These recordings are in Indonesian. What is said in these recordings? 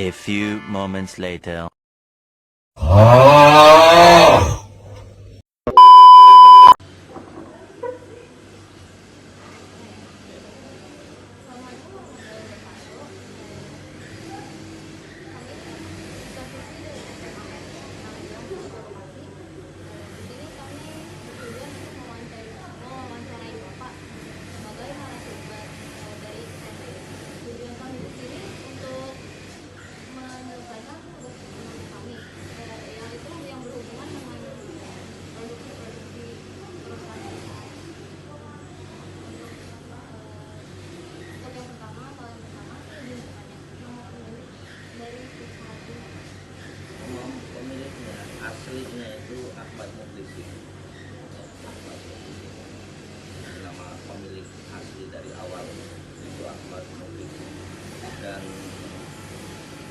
A few moments later. Pemiliknya aslinya itu Ahmad Mukhlisi. Ahmad Mukhlisi. Nama pemilik asli dari awal itu Ahmad Mukhlisi. Dan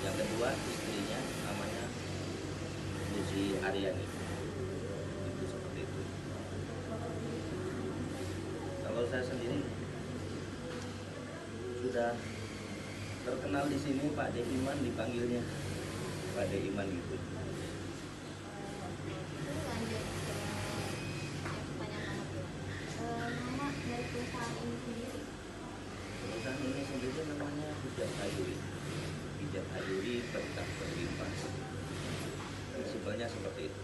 yang kedua istrinya namanya Lucy Aryani. Itu seperti itu. Kalau saya sendiri sudah terkenal di sini, Pak De Iman dipanggilnya Pak De Iman gitu. Perusahaan ini sendiri namanya Hijab Ayuri. Hijab Ayuri Berkah Berlimpah. Prinsipalnya seperti itu.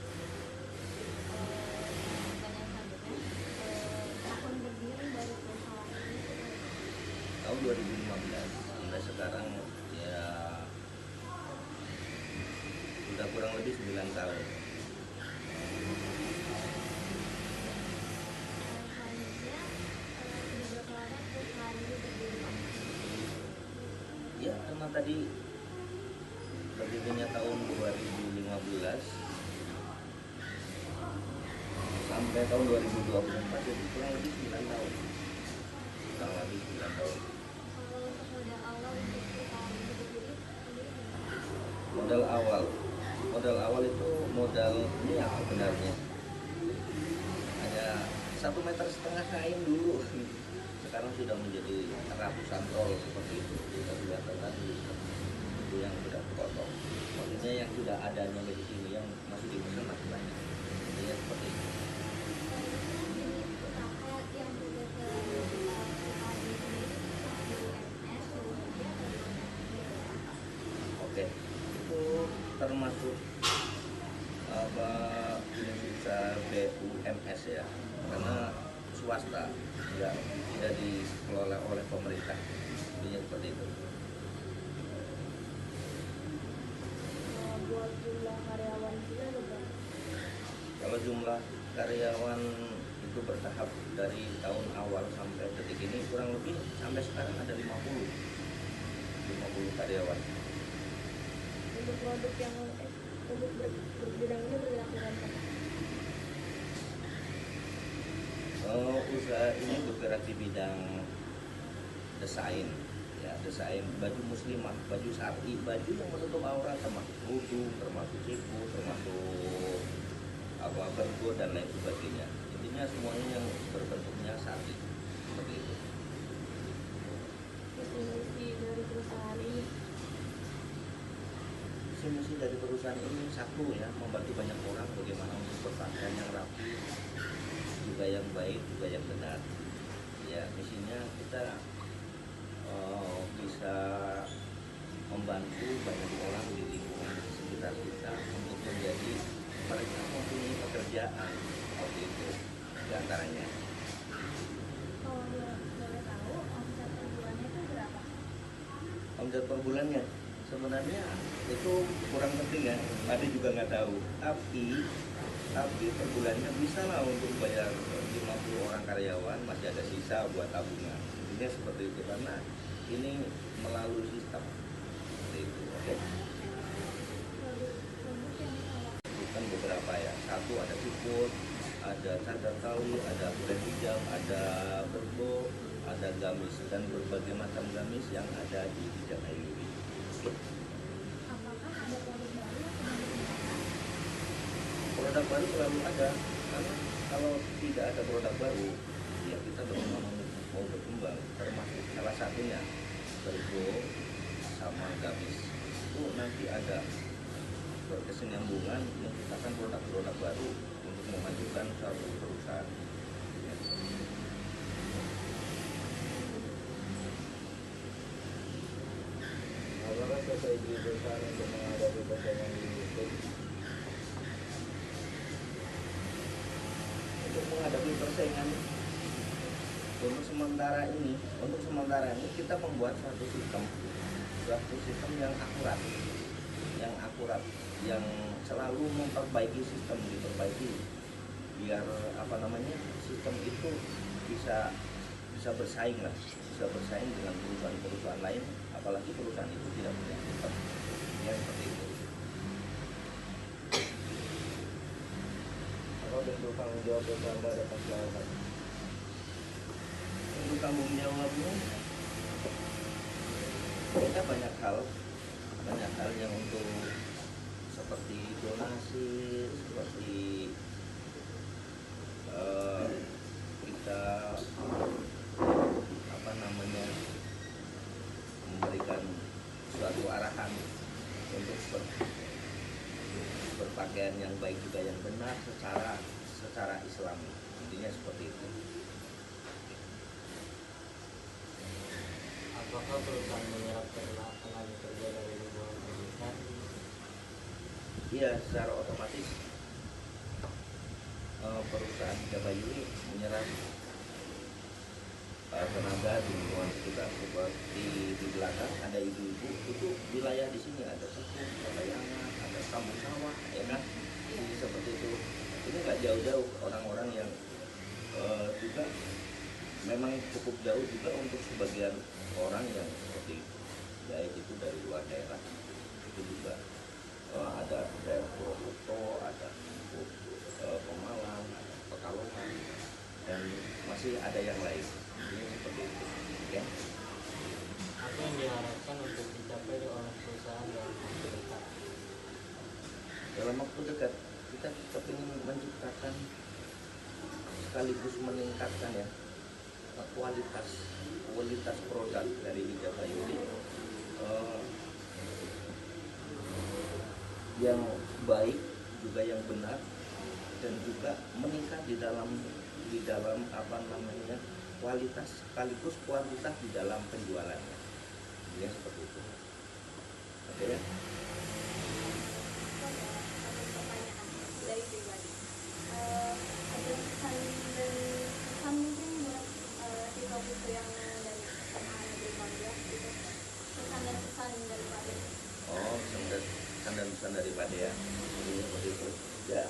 Tahun 2015 sampai sekarang ya sudah kurang lebih 9 tahun. Ya, karena tadi berdirinya tahun 2015 sampai tahun 2024 itu kurang lebih 9 tahun. Kurang lebih 9 tahun. Modal awal itu modal niat sebenarnya. Hanya 1,5 meter kain dulu. Sekarang sudah menjadi ratusan roll seperti itu. Kita lihat tadi itu yang sudah terpotong. Maksudnya yang sudah adanya di sini yang masih dipesan masih banyak. Intinya seperti itu. Oke, itu termasuk apa Indonesia BUMS ya, karena swasta ya, tidak dikelola oleh pemerintah. Intinya seperti itu. Buat jumlah karyawan juga berapa? Kalau jumlah karyawan itu bertahap dari tahun awal sampai detik ini kurang lebih sampai sekarang ada 50 karyawan. Untuk produk yang untuk bidang ini bergerak dengan apa? Usaha ini bergerak di bidang desain, ya desain baju muslimah, baju syar'i, baju yang menutup aurat, termasuk kerudung, termasuk siku, termasuk apa bergo dan lain sebagainya. Intinya semuanya yang berbentuknya syar'i seperti itu. Visi dari perusahaan ini, Misi dari perusahaan ini satu ya, membantu banyak orang bagaimana untuk berpakaian yang rapi, juga yang baik, juga yang benar. Ya misinya kita bisa membantu banyak orang di lingkungan sekitar kita untuk menjadi mereka mempunyai pekerjaan seperti itu diantaranya. kalau boleh tahu omset per bulannya itu berapa? Omset per bulannya sebenarnya itu kurang penting ya, ada juga nggak tahu. Tapi per bulannya bisa lah untuk bayar 50 orang karyawan, masih ada sisa buat tabungan. Intinya seperti itu, karena ini melalui sistem seperti itu. Oke. Bukan beberapa ya, satu ada siput, ada cadar tali, ada kulit hijab, ada berbo, ada gamis, dan berbagai macam gamis yang ada di Hijab Ayuri. Apakah ada produk baru atau Produk baru selalu ada, karena kalau tidak ada produk baru ya kita bagaimana mau berkembang, termasuk salah satunya bergo sama gamis itu nanti nanti ada berkesinambungan menciptakan produk-produk baru untuk memajukan suatu perusahaan. Apakah strategi perusahaan untuk menghadapi persaingan di YouTube? Untuk menghadapi persaingan untuk sementara ini kita membuat suatu sistem yang akurat, yang selalu diperbaiki biar sistem itu bisa bersaing dengan perusahaan lain, apalagi perusahaan itu tidak punya sistem ya, seperti itu. Apa bentuk tanggung jawab perusahaan terhadap masyarakat? Untuk tanggung jawabnya kita banyak hal yang untuk seperti donasi, seperti kita memberikan suatu arahan untuk berpakaian yang baik juga yang benar secara Islami, intinya seperti itu. Apakah perusahaan menyerap tenaga kerja dari lingkungan pendidikan? Iya, secara otomatis perusahaan Jabayuri menyerap tenaga di lingkungan sekitar. Seperti di belakang ada ibu-ibu, itu wilayah di sini ada sepuh, ada yangan, ada kampung sawah, ya kan? Jadi seperti itu. Ini nggak jauh-jauh orang-orang yang juga memang cukup jauh juga untuk sebagian orang yang seperti itu, baik itu dari luar daerah, itu juga ada daerah Purwokerto, ada Pemalang, ada Pekalongan, dan masih ada yang lain. Ini seperti itu, ya. Apa yang diharapkan untuk dicapai oleh perusahaan dalam waktu dekat? Dalam waktu dekat kita ingin menciptakan sekaligus meningkatkan ya kualitas produk dari Jabayuri yang baik juga yang benar, dan juga meningkat di dalam kualitas sekaligus kuantitas di dalam penjualannya, ya seperti itu. Oke ya. Dari pribadi ada pesan mungkin buat siswa-siswa yang dari SMA Negeri 14 gitu, pesan dan pesan dari Pak De. Pesan dan pesan dari Pak De ya, ini seperti itu ya.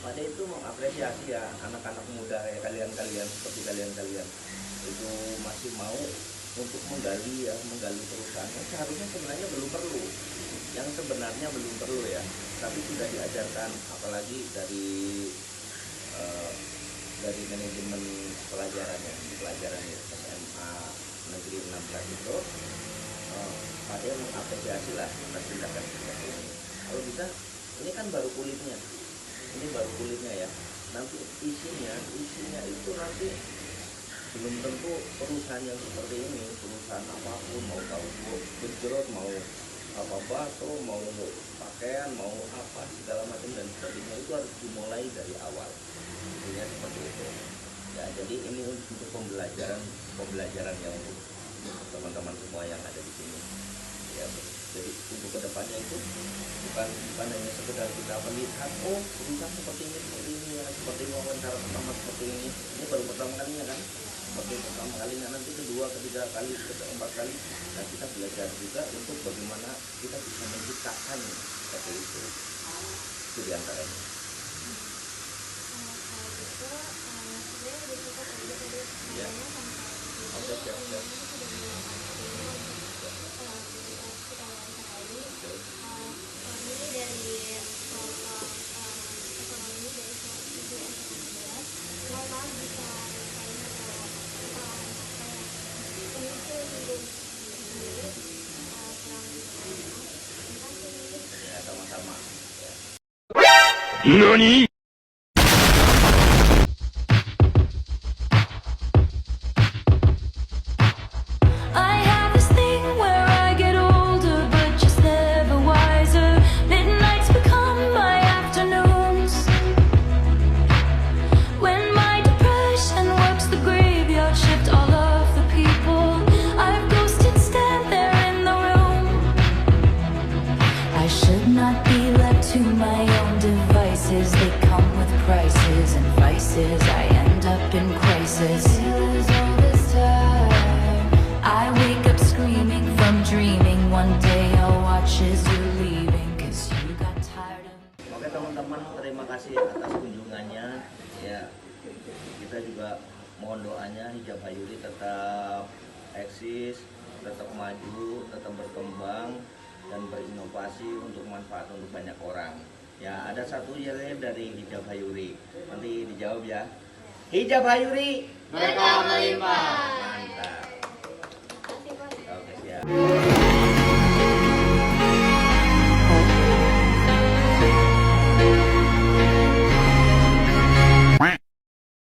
Pak De itu mengapresiasi ya anak-anak muda kayak kalian-kalian, seperti kalian-kalian itu masih mau untuk menggali perusahaan yang seharusnya sebenarnya belum perlu ya, tapi sudah diajarkan, apalagi dari manajemen pelajaran SMA Negeri 16 itu Pak De mengapresiasi lah atas tindakan seperti ini. Kalau bisa, ini kan baru kulitnya ya, nanti isinya itu nanti belum tentu perusahaan yang seperti ini, perusahaan apapun, mau tahu benjerot, mau apa baso, mau pakaian, mau apa segala macam dan sebagainya, itu harus dimulai dari awal. Intinya seperti itu ya. Jadi ini untuk pembelajaran yang untuk teman-teman semua yang ada di sini ya. Jadi untuk kedepannya itu bukan hanya sekedar kita melihat perusahaan seperti ini ya, seperti wawancara pertama seperti ini baru pertama kalinya kan, seperti pertama kalinya, nanti kedua, ketiga kali, keempat kali, dan kita belajar juga untuk bagaimana kita bisa menciptakan seperti itu diantaranya. Ya. Oke, siap. Ini dari ekonomi dari sisi S19, normal bisa Ya, sama-sama ya. NANI?! I have this thing where I get older, but just never to my own devices. They come with prices and vices. I end up in crisis. Feels all this time. I wake up screaming from dreaming. One day I'll watch as you're leaving, 'cause you got tired of. Oke teman-teman, terima kasih atas kunjungannya. Ya, kita juga mohon doanya Hijab Hayuri tetap eksis, tetap maju, tetap berkembang dan berinovasi untuk manfaat untuk banyak orang. Ya, ada satu ya dari Hijab Hayuri. Nanti dijawab ya. Hijab Hayuri Berkah melimpah. mantap.